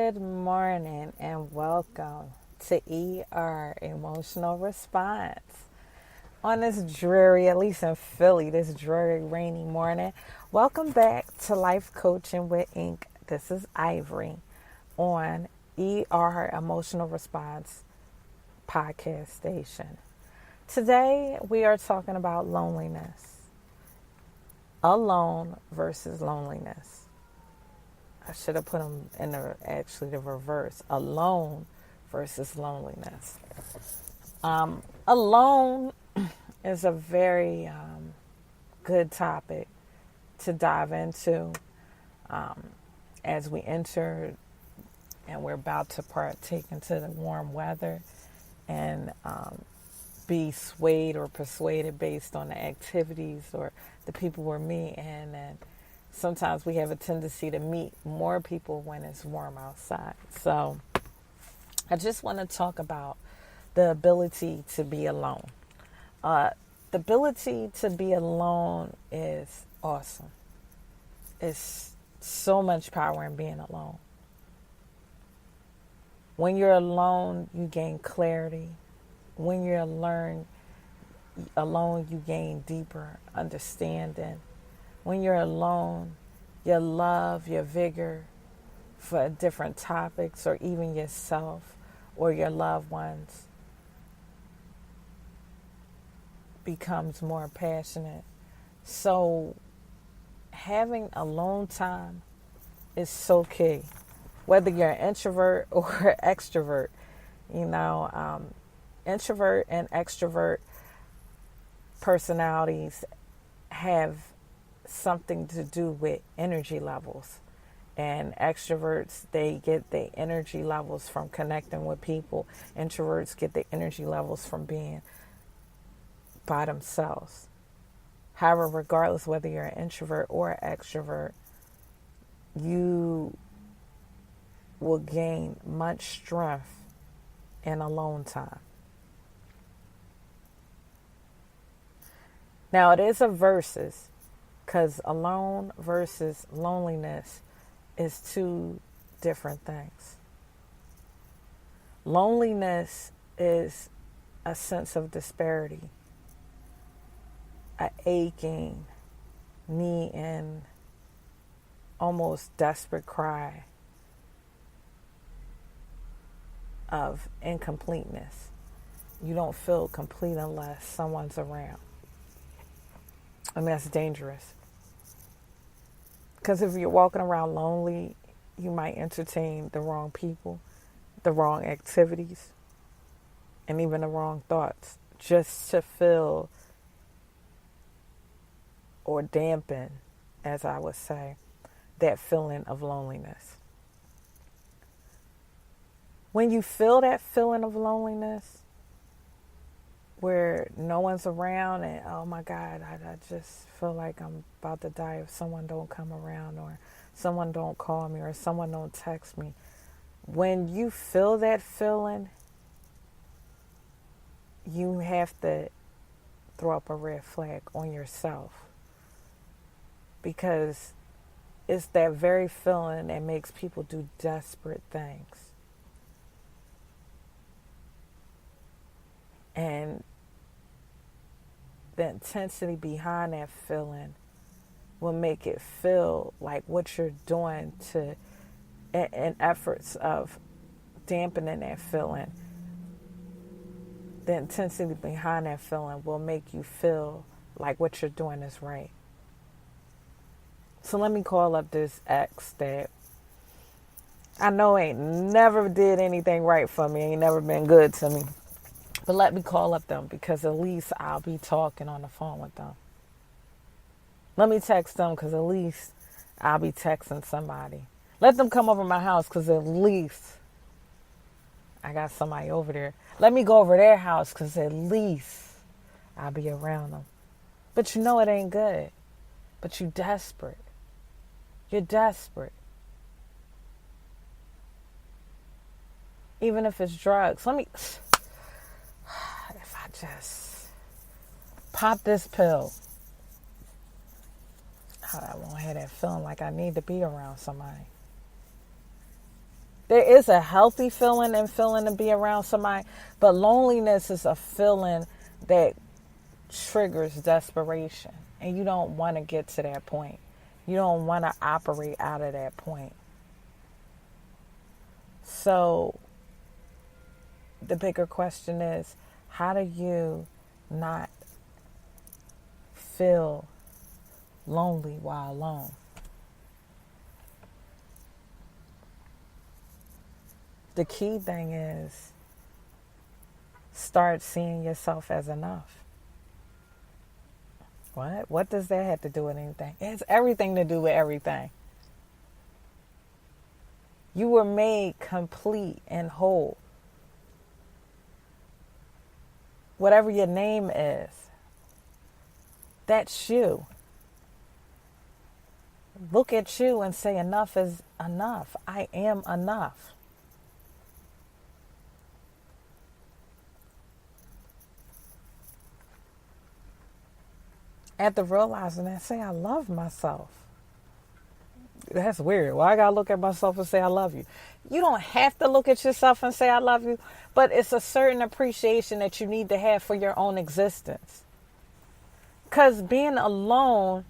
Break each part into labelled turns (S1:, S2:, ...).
S1: Good morning and welcome to ER Emotional Response. On this dreary, at least in Philly, this dreary rainy morning, welcome back to Life Coaching with Ink. This is Ivory on ER Emotional Response podcast station. Today we are talking about loneliness. Alone versus loneliness. I should have put them in the reverse. Alone versus loneliness. Alone is a very good topic to dive into as we enter and we're about to partake into the warm weather and be swayed or persuaded based on the activities or the people we're meeting. And sometimes we have a tendency to meet more people when it's warm outside. So I just want to talk about the ability to be alone. The ability to be alone is awesome. It's so much power in being alone. When you're alone, you gain clarity. When you're alone, you gain deeper understanding. When you're alone, your love, your vigor for different topics or even yourself or your loved ones becomes more passionate. So having alone time is so key. Whether you're an introvert or extrovert, introvert and extrovert personalities have something to do with energy levels. And extroverts, they get their energy levels from connecting with people. Introverts get their energy levels from being by themselves. However, regardless whether you're an introvert or an extrovert, you will gain much strength in alone time. Now, it is a versus, because alone versus loneliness is two different things. Loneliness is a sense of disparity, a aching, needing, almost desperate cry of incompleteness. You don't feel complete unless someone's around. And that's dangerous. Because if you're walking around lonely, you might entertain the wrong people, the wrong activities, and even the wrong thoughts just to fill or dampen, as I would say, that feeling of loneliness. When you feel that feeling of loneliness, where no one's around and, oh my God, I just feel like I'm about to die if someone don't come around or someone don't call me or someone don't text me. When you feel that feeling, you have to throw up a red flag on yourself, because it's that very feeling that makes people do desperate things. And the intensity behind that feeling will make it feel like what you're doing to, in efforts of dampening that feeling. The intensity behind that feeling will make you feel like what you're doing is right. So let me call up this ex that I know ain't never did anything right for me, ain't never been good to me. But let me call up them, because at least I'll be talking on the phone with them. Let me text them, because at least I'll be texting somebody. Let them come over my house, because at least I got somebody over there. Let me go over their house, because at least I'll be around them. But you know it ain't good. But you're desperate. You're desperate. Even if it's drugs. If I just pop this pill, I won't have that feeling like I need to be around somebody. There is a healthy feeling and feeling to be around somebody, but loneliness is a feeling that triggers desperation. And you don't want to get to that point. You don't want to operate out of that point. So the bigger question is, how do you not feel lonely while alone? The key thing is start seeing yourself as enough. What? What does that have to do with anything? It has everything to do with everything. You were made complete and whole. Whatever your name is, that's you. Look at you and say enough is enough. I am enough. After realizing that, say I love myself. That's weird. Well, I gotta look at myself and say I love you. You don't have to look at yourself and say I love you, but it's a certain appreciation that you need to have for your own existence. Because being alone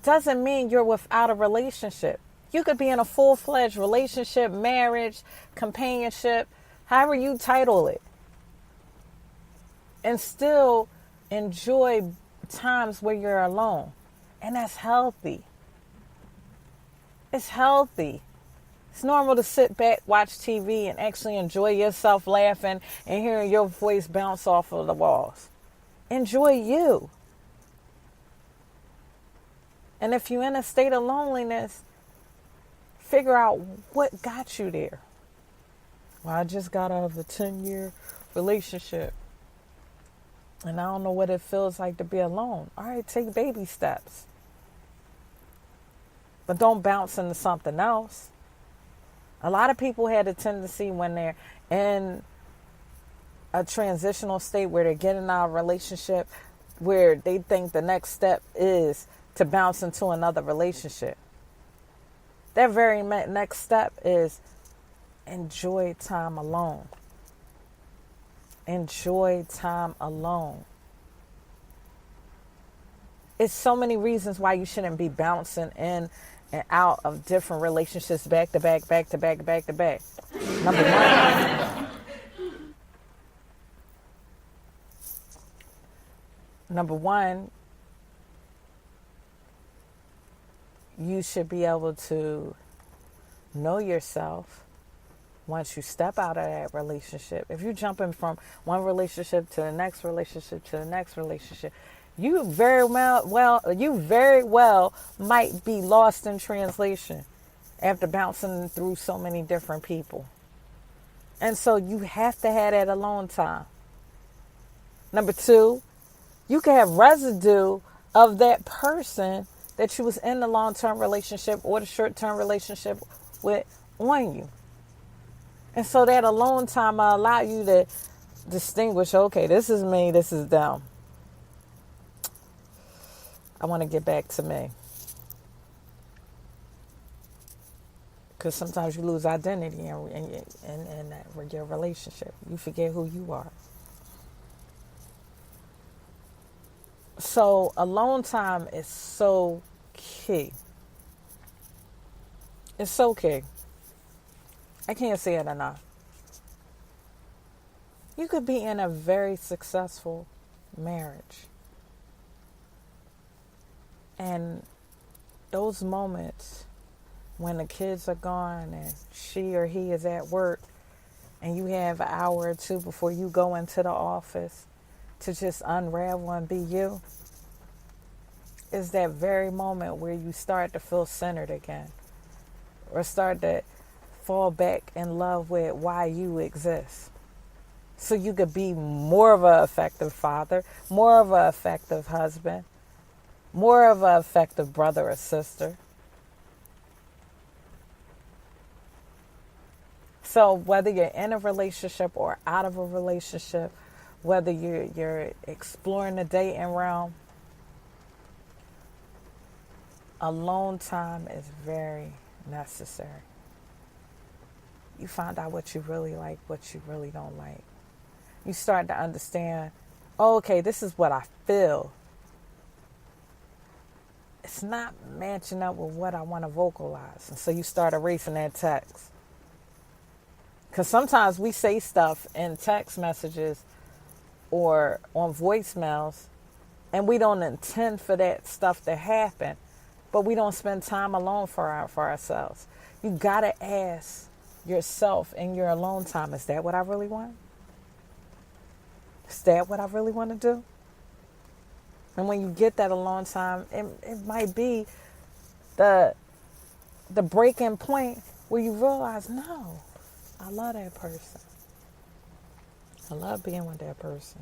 S1: doesn't mean you're without a relationship. You could be in a full-fledged relationship, marriage, companionship, however you title it, and still enjoy times where you're alone. And that's healthy. It's healthy. It's normal to sit back, watch TV, and actually enjoy yourself laughing and hearing your voice bounce off of the walls. Enjoy you. And if you're in a state of loneliness, figure out what got you there. Well, I just got out of a 10-year relationship, and I don't know what it feels like to be alone. All right, take baby steps. But don't bounce into something else. A lot of people had a tendency when they're in a transitional state where they're getting out of a relationship, where they think the next step is to bounce into another relationship. That very next step is enjoy time alone. Enjoy time alone. It's so many reasons why you shouldn't be bouncing in and out of different relationships back to back, back to back, back to back. Number one, you should be able to know yourself once you step out of that relationship. If you're jumping from one relationship to the next relationship to the next relationship, you very well might be lost in translation after bouncing through so many different people. And so you have to have that alone time. Number two, you can have residue of that person that you was in the long-term relationship or the short-term relationship with on you. And so that alone time will allow you to distinguish, okay, this is me, this is them. I want to get back to me. Because sometimes you lose identity in your relationship. You forget who you are. So alone time is so key. It's so key. I can't say it enough. You could be in a very successful marriage. And those moments when the kids are gone and she or he is at work and you have an hour or two before you go into the office to just unravel and be you, is that very moment where you start to feel centered again or start to fall back in love with why you exist. So you could be more of an effective father, more of an effective husband, more of an effective brother or sister. So whether you're in a relationship or out of a relationship, whether you're exploring the dating realm, alone time is very necessary. you find out what you really like, what you really don't like. You start to understand, oh, okay, this is what I feel. It's not matching up with what I want to vocalize. And so you start erasing that text. Because sometimes we say stuff in text messages or on voicemails, and we don't intend for that stuff to happen, but we don't spend time alone for ourselves. You got to ask yourself in your alone time, is that what I really want? Is that what I really want to do? And when you get that alone time, it might be the breaking point where you realize, no, I love that person. I love being with that person.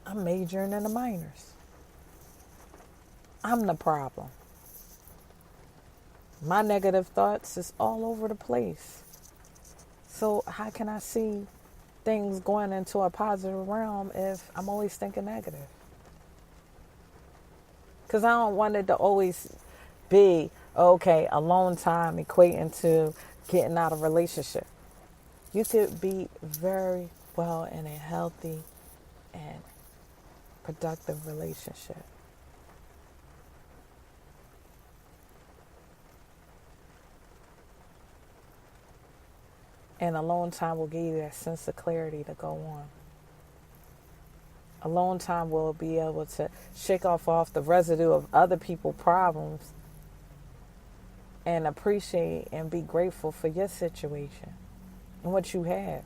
S1: I'm majoring in the minors. I'm the problem. My negative thoughts is all over the place. So how can I see things going into a positive realm if I'm always thinking negative? Because I don't want it to always be, okay, alone time equating to getting out of a relationship. You could be very well in a healthy and productive relationship. And alone time will give you that sense of clarity to go on. Alone time will be able to shake off the residue of other people's problems and appreciate and be grateful for your situation and what you have.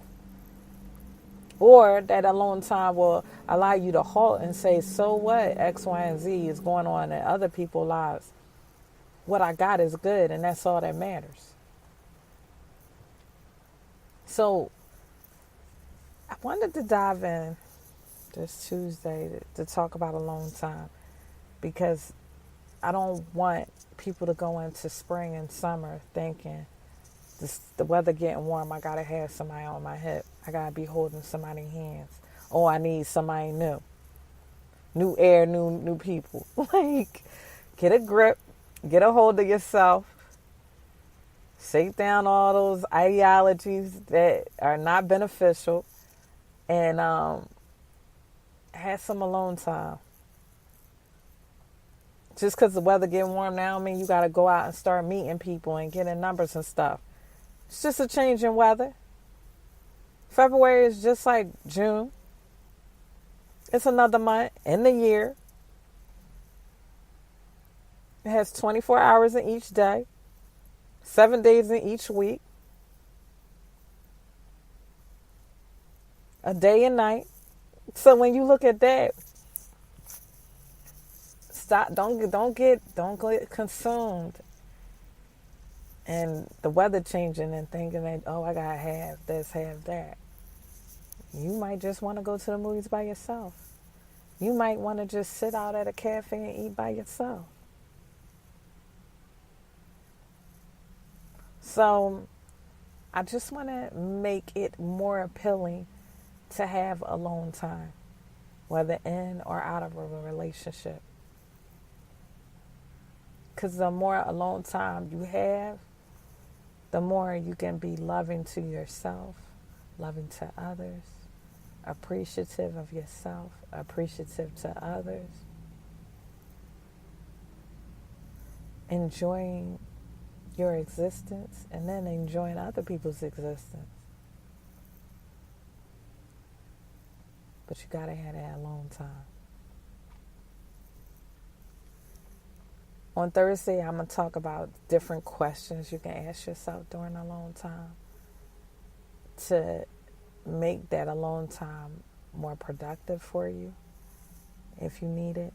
S1: Or that alone time will allow you to halt and say, so what? X, Y, and Z is going on in other people's lives. What I got is good, and that's all that matters. So I wanted to dive in this Tuesday to talk about alone time, because I don't want people to go into spring and summer thinking the weather getting warm, I got to have somebody on my hip. I got to be holding somebody's hands. Oh, I need somebody new. New air, new people. Like, get a grip, get a hold of yourself. Shake down all those ideologies that are not beneficial, and have some alone time. Just because the weather getting warm now, I mean, you got to go out and start meeting people and getting numbers and stuff. It's just a change in weather. February is just like June. It's another month in the year. It has 24 hours in each day. 7 days in each week. A day and night. So when you look at that, stop. Don't get consumed and the weather changing and thinking that, oh, I gotta have this, have that. You might just want to go to the movies by yourself. You might want to just sit out at a cafe and eat by yourself. So I just want to make it more appealing to have alone time, whether in or out of a relationship. Because the more alone time you have, the more you can be loving to yourself, loving to others, appreciative of yourself, appreciative to others, enjoying your existence, and then enjoying other people's existence. But you gotta have that alone time. On Thursday, I'm gonna talk about different questions you can ask yourself during alone time to make that alone time more productive for you if you need it.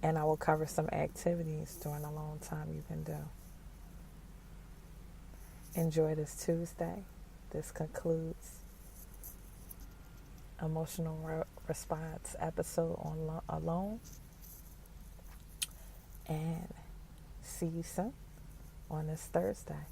S1: And I will cover some activities during alone time you can do. Enjoy this Tuesday. This concludes Emotional Response episode on Alone. And see you soon on this Thursday.